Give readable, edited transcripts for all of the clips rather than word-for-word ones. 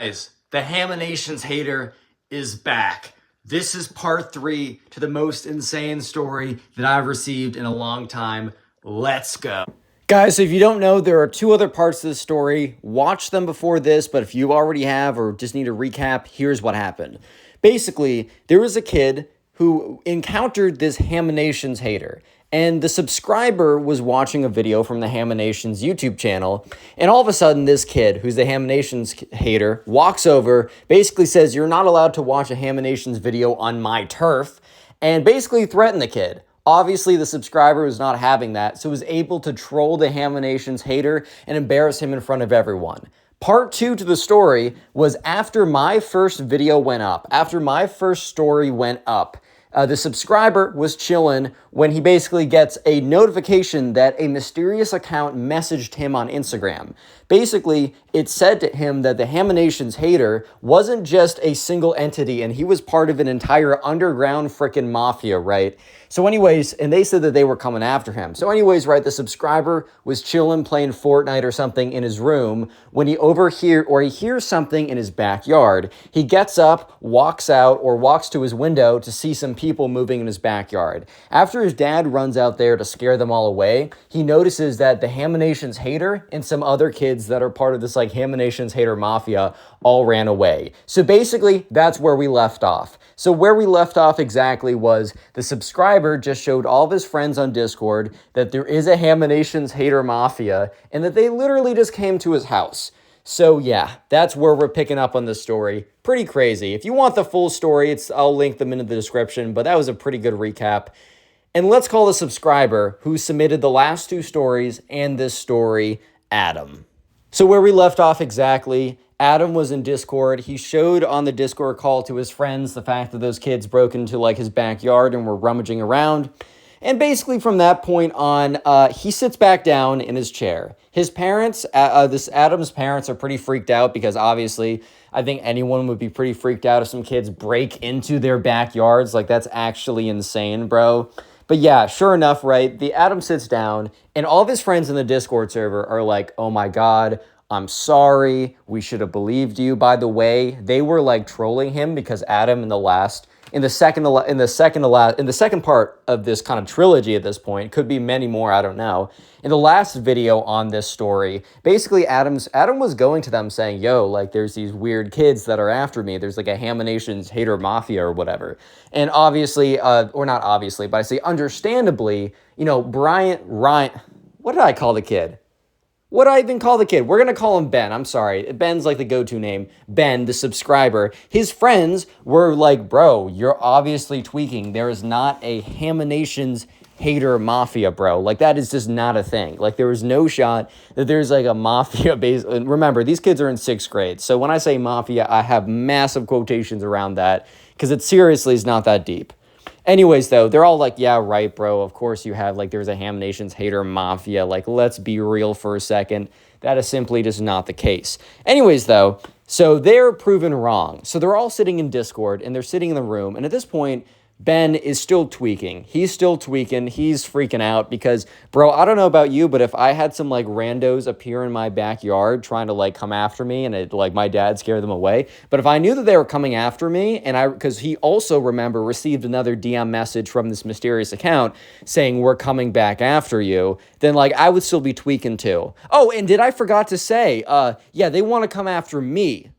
Guys, the Haminations Hater is back. This is part 3 to the most insane story that I've received in a long time. Let's go. Guys, if you don't know, there are 2 other parts to the story. Watch them before this, but if you already have or just need a recap, here's what happened. Basically, there was a kid who encountered this Haminations Hater. And the subscriber was watching a video from the Haminations YouTube channel, and all of a sudden this kid, who's the Haminations Hater, walks over, basically says, "You're not allowed to watch a Haminations video on my turf," and basically threatened the kid. Obviously, the subscriber was not having that, so was able to troll the Haminations Hater and embarrass him in front of everyone. Part 2 to the story was after my first video went up, after my first story went up, the subscriber was chilling when he basically gets a notification that a mysterious account messaged him on Instagram. Basically, it said to him that the Haminations Hater wasn't just a single entity and he was part of an entire underground frickin' mafia, right? So anyways, and they said that they were coming after him. So anyways, right, the subscriber was chilling playing Fortnite or something in his room when he hears something in his backyard. He gets up, walks out, or walks to his window to see some people moving in his backyard. After his dad runs out there to scare them all away, he notices that the Haminations Hater and some other kids that are part of this like Haminations Hater mafia all ran away. So basically, that's where we left off. So where we left off exactly was the subscriber just showed all of his friends on Discord that there is a Haminations Hater mafia and that they literally just came to his house. So yeah, that's where we're picking up on this story. Pretty crazy. If you want the full story, I'll link them in the description, but that was a pretty good recap. And let's call the subscriber who submitted the last 2 stories and this story, Adam. So where we left off exactly, Adam was in Discord. He showed on the Discord call to his friends the fact that those kids broke into like his backyard and were rummaging around. And basically from that point on, he sits back down in his chair. His parents, Adam's parents are pretty freaked out because obviously I think anyone would be pretty freaked out if some kids break into their backyards. Like that's actually insane, bro. But yeah, sure enough, right, the Adam sits down and all of his friends in the Discord server are like, "Oh my God, I'm sorry. We should have believed you." By the way, they were like trolling him because Adam in the second part of this kind of trilogy at this point, could be many more, I don't know. In the last video on this story, basically Adam was going to them saying, "Yo, like there's these weird kids that are after me. There's like a Haminations Hater mafia or whatever." And obviously, or not obviously, but I say understandably, you know, Ryan, what did I call the kid? What did I even call the kid? We're going to call him Ben. I'm sorry. Ben's like the go-to name. Ben, the subscriber. His friends were like, "Bro, you're obviously tweaking. There is not a Haminations Hater mafia, bro. Like, that is just not a thing. Like, there is no shot that there's like a mafia base." And remember, these kids are in 6th grade. So when I say mafia, I have massive quotations around that because it seriously is not that deep. Anyways, though, they're all like, "Yeah, right, bro. Of course you have, like, there's a Haminations Hater mafia. Like, let's be real for a second. That is simply just not the case." Anyways, though, so they're proven wrong. So they're all sitting in Discord, and they're sitting in the room. And at this point, Ben is still tweaking. He's still tweaking. He's freaking out because, bro, I don't know about you, but if I had some, like, randos appear in my backyard trying to, like, come after me and, like, my dad scared them away. But if I knew that they were coming after me, and because he also, remember, received another DM message from this mysterious account saying, "We're coming back after you," then, like, I would still be tweaking too. Oh, and did I forgot to say, yeah, they want to come after me.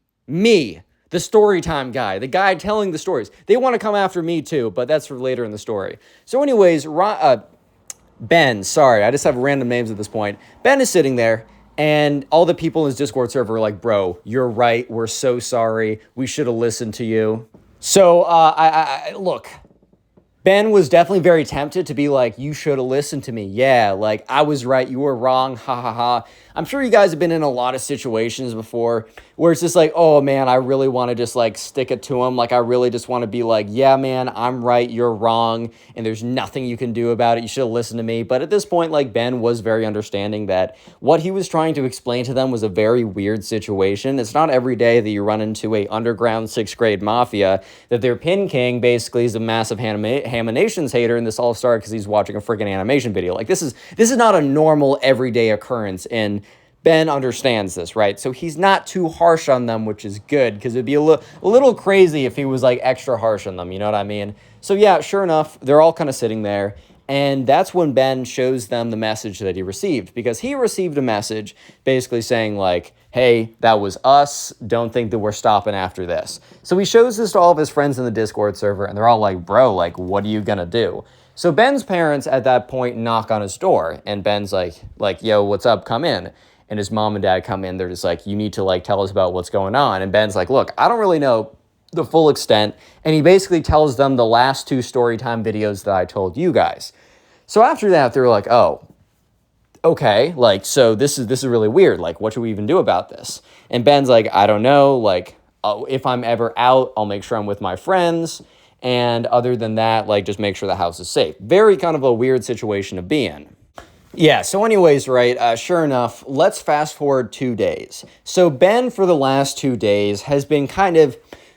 The Storytime guy, the guy telling the stories. They want to come after me too, but that's for later in the story. So anyways, Ben, sorry, I just have random names at this point. Ben is sitting there, and all the people in his Discord server are like, "Bro, you're right. We're so sorry. We should have listened to you." So, look, Ben was definitely very tempted to be like, "You should have listened to me. Yeah, like, I was right. You were wrong. Ha ha ha." I'm sure you guys have been in a lot of situations before where it's just like, "Oh man, I really want to just like stick it to him. Like, I really just want to be like, yeah, man, I'm right. You're wrong. And there's nothing you can do about it. You should have listened to me." But at this point, like, Ben was very understanding that what he was trying to explain to them was a very weird situation. It's not every day that you run into a underground 6th grade mafia that their pin king basically is a massive Haminations Hater, and this all started because he's watching a freaking animation video. Like, this is not a normal everyday occurrence in Ben understands this, right? So he's not too harsh on them, which is good, because it'd be a little crazy if he was like extra harsh on them, you know what I mean? So yeah, sure enough, they're all kind of sitting there, and that's when Ben shows them the message that he received, because he received a message basically saying like, hey, that was us, don't think that we're stopping after this. So he shows this to all of his friends in the Discord server, and they're all like, bro, like, what are you gonna do? So Ben's parents at that point knock on his door, and Ben's like, yo, what's up, come in. And his mom and dad come in, they're just like, you need to like tell us about what's going on. And Ben's like, look, I don't really know the full extent. And he basically tells them the last 2 Storytime videos that I told you guys. So after that, they're like, oh, okay, like, so this is really weird. Like, what should we even do about this? And Ben's like, I don't know. Like, if I'm ever out, I'll make sure I'm with my friends. And other than that, like, just make sure the house is safe. Very kind of a weird situation to be in. Yeah, so anyways, right, sure enough, let's fast forward 2 days. So Ben, for the last 2 days, has been kind of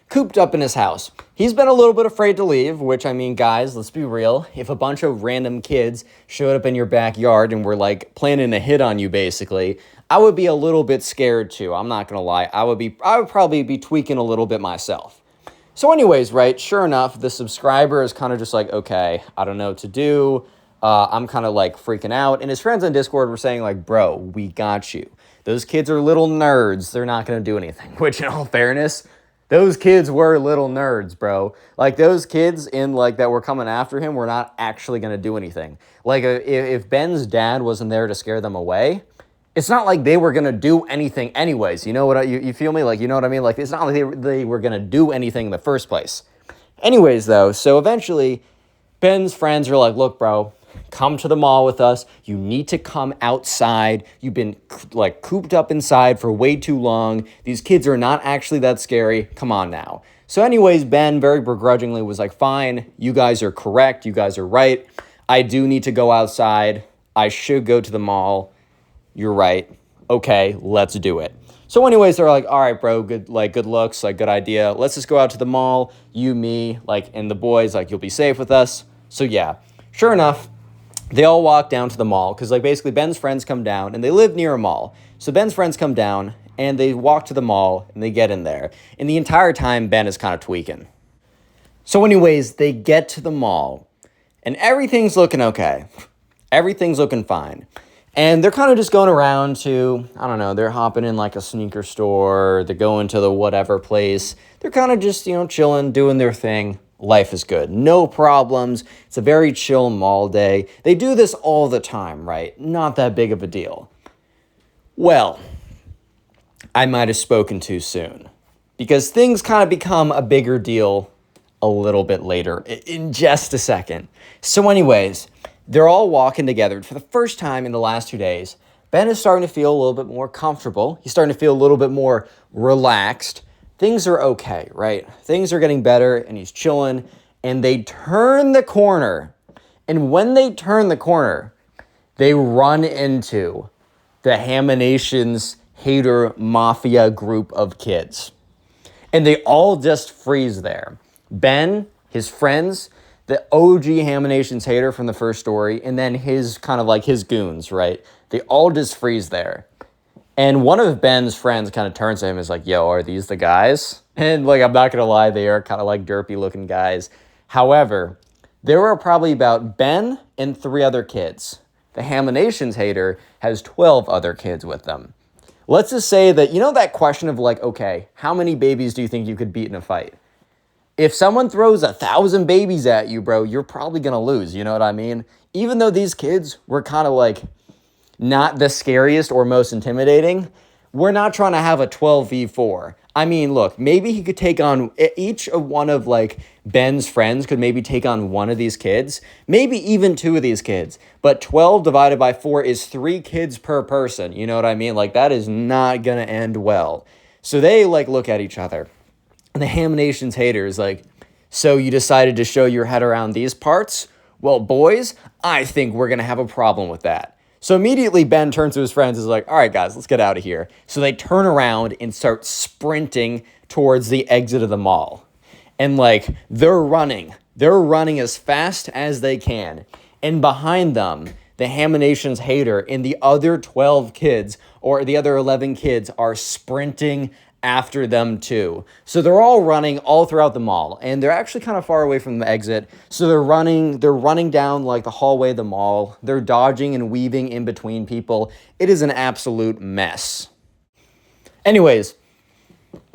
cooped up in his house. He's been a little bit afraid to leave, which, I mean, guys, let's be real. If a bunch of random kids showed up in your backyard and were, like, planning a hit on you, basically, I would be a little bit scared, too. I'm not gonna lie. I would probably be tweaking a little bit myself. So anyways, right, sure enough, the subscriber is kind of just like, okay, I don't know what to do. I'm kind of like freaking out. And his friends on Discord were saying like, bro, we got you. Those kids are little nerds. They're not going to do anything. Which in all fairness, those kids were little nerds, bro. Like those kids that were coming after him were not actually going to do anything. Like if Ben's dad wasn't there to scare them away, it's not like they were going to do anything anyways. You know what, you feel me? Like, you know what I mean? Like it's not like they were going to do anything in the first place. Anyways, though, so eventually Ben's friends are like, look, bro, come to the mall with us. You need to come outside. You've been like cooped up inside for way too long. These kids are not actually that scary. Come on now. So anyways, Ben very begrudgingly was like, fine, you guys are correct. You guys are right. I do need to go outside. I should go to the mall. You're right. Okay, let's do it. So anyways, they're like, all right, bro, good looks, like good idea. Let's just go out to the mall, you, me, like, and the boys, like, you'll be safe with us. So yeah, sure enough, they all walk down to the mall because like basically Ben's friends come down and they live near a mall. So Ben's friends come down and they walk to the mall and they get in there. And the entire time Ben is kind of tweaking. So anyways, they get to the mall and everything's looking okay. Everything's looking fine. And they're kind of just going around to, I don't know, they're hopping in like a sneaker store. They're going to the whatever place. They're kind of just, chilling, doing their thing. Life is good. No problems. It's a very chill mall day. They do this all the time, right? Not that big of a deal. Well, I might have spoken too soon because things kind of become a bigger deal a little bit later in just a second. So anyways, they're all walking together. For the first time in the last 2 days, Ben is starting to feel a little bit more comfortable. He's starting to feel a little bit more relaxed. Things are okay, right? Things are getting better, and he's chilling, and they turn the corner. And when they turn the corner, they run into the Haminations Hater Mafia group of kids. And they all just freeze there. Ben, his friends, the OG Haminations Hater from the first story, and then his kind of like his goons, right? They all just freeze there. And one of Ben's friends kind of turns to him and is like, yo, are these the guys? And like, I'm not going to lie, they are kind of like derpy looking guys. However, there were probably about Ben and 3 other kids. The Haminations Hater has 12 other kids with them. Let's just say that, that question of like, okay, how many babies do you think you could beat in a fight? If someone throws 1,000 babies at you, bro, you're probably going to lose. You know what I mean? Even though these kids were kind of like not the scariest or most intimidating, we're not trying to have a 12v4. I mean, look, maybe he could take on each of one of like Ben's friends could maybe take on one of these kids, maybe even 2 of these kids. But 12 divided by 4 is 3 kids per person. You know what I mean? Like that is not going to end well. So they like look at each other. And the Haminations Hater is like, so you decided to show your head around these parts? Well, boys, I think we're going to have a problem with that. So immediately Ben turns to his friends and is like, all right, guys, let's get out of here. So they turn around and start sprinting towards the exit of the mall. And like, they're running as fast as they can. And behind them, the Haminations Hater and the other 12 kids or the other 11 kids are sprinting after them too. So they're all running all throughout the mall, and they're actually kind of far away from the exit. So they're running down like the hallway of the mall. They're dodging and weaving in between people. It is an absolute mess. Anyways,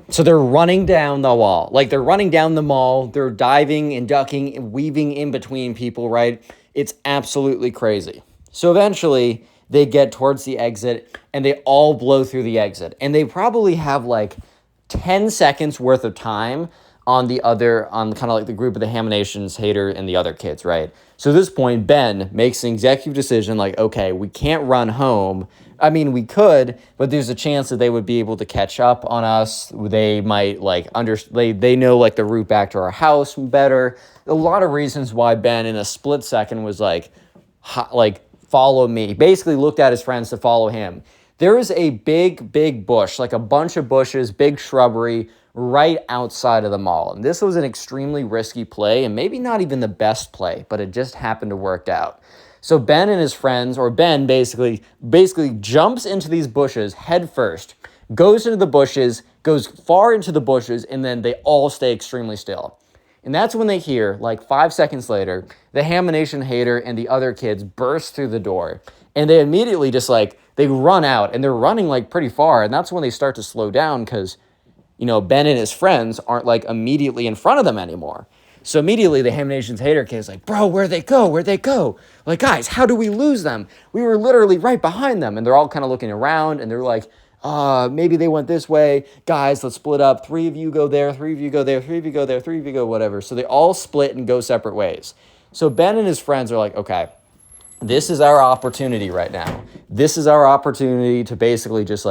so they're running down the wall. Like they're running down the mall. They're diving and ducking and weaving in between people, right? It's absolutely crazy. So eventually they get towards the exit and they all blow through the exit. And they probably have like 10 seconds worth of time on kind of like the group of the Haminations Hater and the other kids, right? So at this point, Ben makes an executive decision like, okay, we can't run home. I mean, we could, but there's a chance that they would be able to catch up on us. They might they know like the route back to our house better. A lot of reasons why Ben in a split second was like follow me. Basically looked at his friends to follow him. There is a big bush, like a bunch of bushes, big shrubbery right outside of the mall. And this was an extremely risky play and maybe not even the best play, but it just happened to work out. So Ben and his friends, or Ben basically jumps into these bushes head first, goes into the bushes, goes far into the bushes, and then they all stay extremely still. And that's when they hear, like 5 seconds later, the Hamination Hater and the other kids burst through the door. And they immediately just they run out, and they're running like pretty far. And that's when they start to slow down because, Ben and his friends aren't like immediately in front of them anymore. So immediately the Haminations Hater kid's like, bro, where'd they go? Where'd they go? Like, guys, how do we lose them? We were literally right behind them. And they're all kind of looking around and they're like, maybe they went this way. Guys, let's split up. 3 of you go there, 3 of you go there, 3 of you go there, 3 of you go whatever. So they all split and go separate ways. So Ben and his friends are like, okay, this is our opportunity right now. This is our opportunity to basically just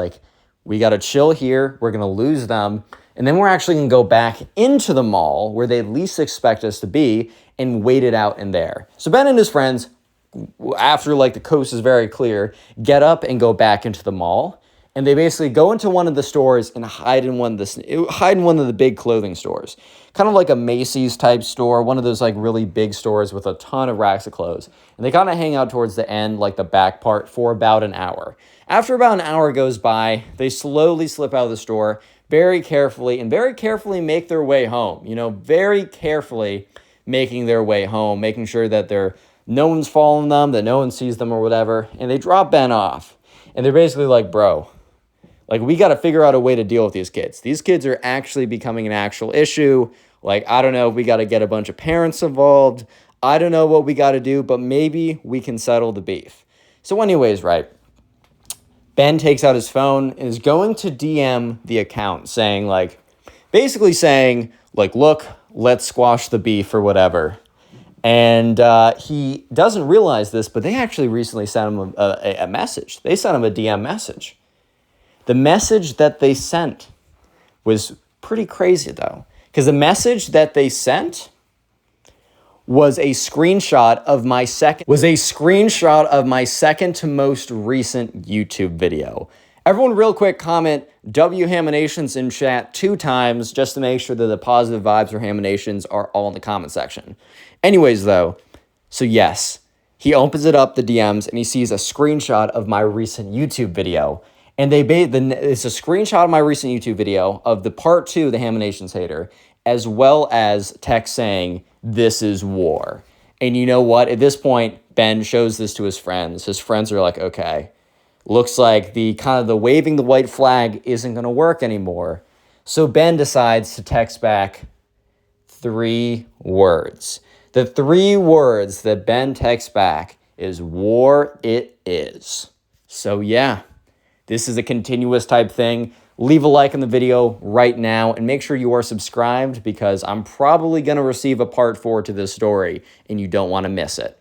we got to chill here. We're going to lose them. And then we're actually going to go back into the mall where they least expect us to be and wait it out in there. So Ben and his friends, after the coast is very clear, get up and go back into the mall. And they basically go into one of the stores and hide in one of the big clothing stores. Kind of like a Macy's type store, one of those really big stores with a ton of racks of clothes. And they kind of hang out towards the end, the back part, for about an hour. After about an hour goes by, they slowly slip out of the store very carefully make their way home. Very carefully making their way home, making sure that no one's following them, that no one sees them or whatever. And they drop Ben off. And they're basically like, bro, we got to figure out a way to deal with these kids. These kids are actually becoming an actual issue. I don't know if we got to get a bunch of parents involved. I don't know what we got to do, but maybe we can settle the beef. So anyways, right, Ben takes out his phone and is going to DM the account saying, basically saying, look, let's squash the beef or whatever. And he doesn't realize this, but they actually recently sent him a message. They sent him a DM message. The message that they sent was pretty crazy, though, because the message that they sent was a screenshot of my second to most recent YouTube video. Everyone real quick comment W Haminations in chat 2 times just to make sure that the positive vibes or Haminations are all in the comment section. Anyways, though, so yes, he opens it up, the DMs, and he sees a screenshot of my recent YouTube video. And it's a screenshot of my recent YouTube video of the part 2 of the Haminations Hater, as well as text saying, "This is war." And you know what? At this point, Ben shows this to his friends. His friends are like, okay, looks like the waving the white flag isn't going to work anymore. So Ben decides to text back 3 words. The 3 words that Ben texts back is war it is. So yeah, this is a continuous type thing. Leave a like on the video right now and make sure you are subscribed because I'm probably going to receive a part 4 to this story and you don't want to miss it.